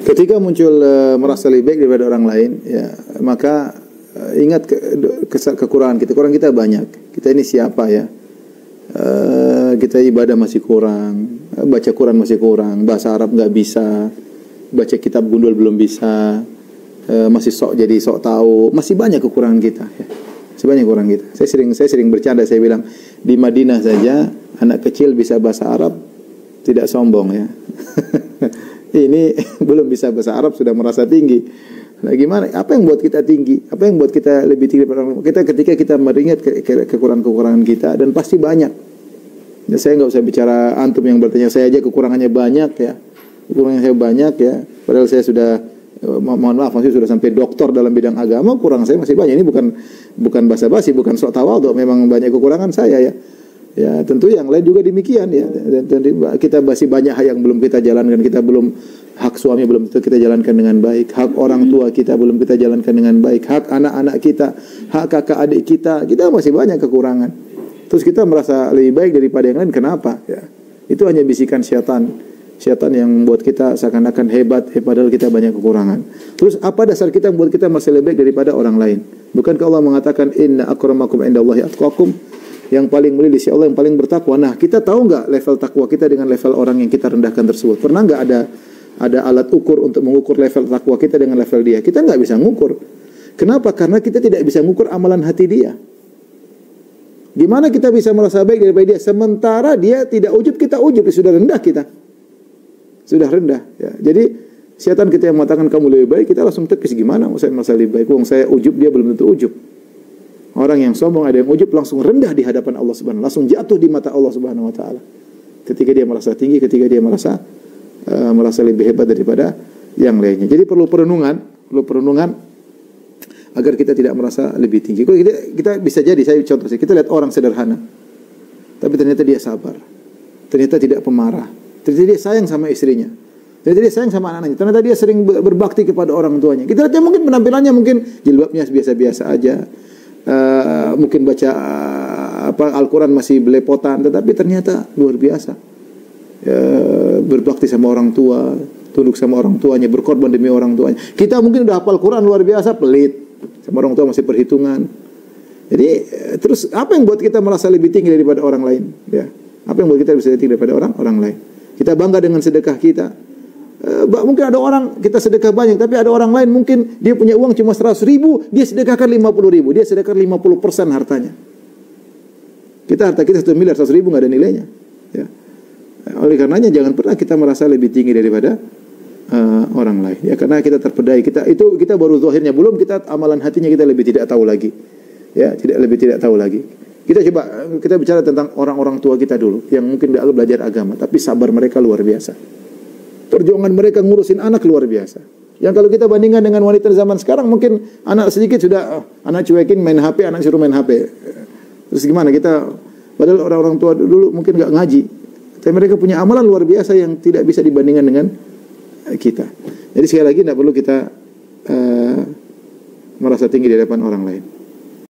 Ketika muncul merasa lebih baik daripada orang lain, ya maka ingat kekurangan kita. Kekurangan kita banyak. Kita ini siapa ya? Kita ibadah masih kurang, baca Quran masih kurang, bahasa Arab nggak bisa, baca kitab gundul belum bisa, masih sok tahu, masih banyak kekurangan kita. Ya. Masih banyak kekurangan kita. Saya sering bercanda, saya bilang di Madinah saja anak kecil bisa bahasa Arab tidak sombong ya. Ini belum bisa bahasa Arab sudah merasa tinggi. Nah, gimana? Apa yang buat kita tinggi? Apa yang buat kita lebih tinggi daripada orang? Ketika kita mengingat kekurangan-kekurangan kita, dan pasti banyak. Ya, saya nggak usah bicara antum yang bertanya, saya aja kekurangannya banyak ya. Kekurangannya saya banyak ya. Padahal saya sudah mohon maaf, masih sudah sampai doktor dalam bidang agama, kurang saya masih banyak. Ini bukan basa-basi, bukan sok tawadhu, memang banyak kekurangan saya ya. Ya tentu yang lain juga demikian ya. Dan kita masih banyak hal yang belum kita jalankan. Kita belum, hak suami belum kita jalankan dengan baik. Hak orang tua kita belum kita jalankan dengan baik. Hak anak-anak kita, hak kakak adik kita masih banyak kekurangan. Terus kita merasa lebih baik daripada yang lain. Kenapa? Ya. Itu hanya bisikan syaitan. Syaitan yang buat kita seakan-akan hebat, padahal kita banyak kekurangan. Terus apa dasar kita membuat kita masih lebih baik daripada orang lain? Bukankah Allah mengatakan inna akramakum indallahi atqakum? Yang paling mulia di sisi Allah yang paling bertakwa. Nah, kita tahu nggak level takwa kita dengan level orang yang kita rendahkan tersebut? Pernah nggak ada alat ukur untuk mengukur level takwa kita dengan level dia? Kita nggak bisa mengukur. Kenapa? Karena kita tidak bisa mengukur amalan hati dia. Gimana kita bisa merasa baik daripada dia? Sementara dia tidak ujub, kita ujub. Sudah rendah kita. Sudah rendah. Ya. Jadi syaitan kita yang mengatakan kamu lebih baik, kita langsung tepis. Gimana saya merasa lebih baik? Wong saya ujub, dia belum tentu ujub. Orang yang sombong, ada yang ujub, langsung rendah di hadapan Allah Subhanahu wa ta'ala, langsung jatuh di mata Allah Subhanahu wa ta'ala. Ketika dia merasa tinggi, ketika dia merasa lebih hebat daripada yang lainnya. Jadi perlu perenungan agar kita tidak merasa lebih tinggi. Kita bisa jadi, saya contoh, kita lihat orang sederhana, tapi ternyata dia sabar, ternyata tidak pemarah, ternyata dia sayang sama istrinya, ternyata dia sayang sama anak-anaknya, ternyata dia sering berbakti kepada orang tuanya. Kita lihat mungkin penampilannya, mungkin jilbabnya biasa-biasa aja, mungkin baca Al-Quran masih belepotan, tetapi ternyata luar biasa. Berbakti sama orang tua, tunduk sama orang tuanya, berkorban demi orang tuanya. Kita mungkin udah hafal Quran luar biasa, pelit sama orang tua masih perhitungan. Jadi terus apa yang buat kita merasa lebih tinggi daripada orang lain? Ya, apa yang buat kita bisa lebih tinggi daripada orang lain? Kita bangga dengan sedekah kita. Mungkin ada orang kita sedekah banyak, tapi ada orang lain mungkin dia punya uang cuma 100.000, dia sedekahkan 50.000, dia sedekahkan 50% hartanya. Harta kita 1 miliar, 100.000 nggak ada nilainya. Ya. Oleh karenanya jangan pernah kita merasa lebih tinggi daripada orang lain. Ya, karena kita terpedaya, kita baru zahirnya, belum kita amalan hatinya kita lebih tidak tahu lagi. Ya, tidak tahu lagi. Kita bicara tentang orang-orang tua kita dulu yang mungkin tidak belajar agama, tapi sabar mereka luar biasa. Perjuangan mereka ngurusin anak luar biasa. Yang kalau kita bandingkan dengan wanita zaman sekarang, mungkin anak sedikit sudah anak cuekin main HP, anak suruh main HP. Terus gimana kita? Padahal orang-orang tua dulu mungkin nggak ngaji, tapi mereka punya amalan luar biasa yang tidak bisa dibandingkan dengan kita. Jadi sekali lagi tidak perlu kita merasa tinggi di hadapan orang lain.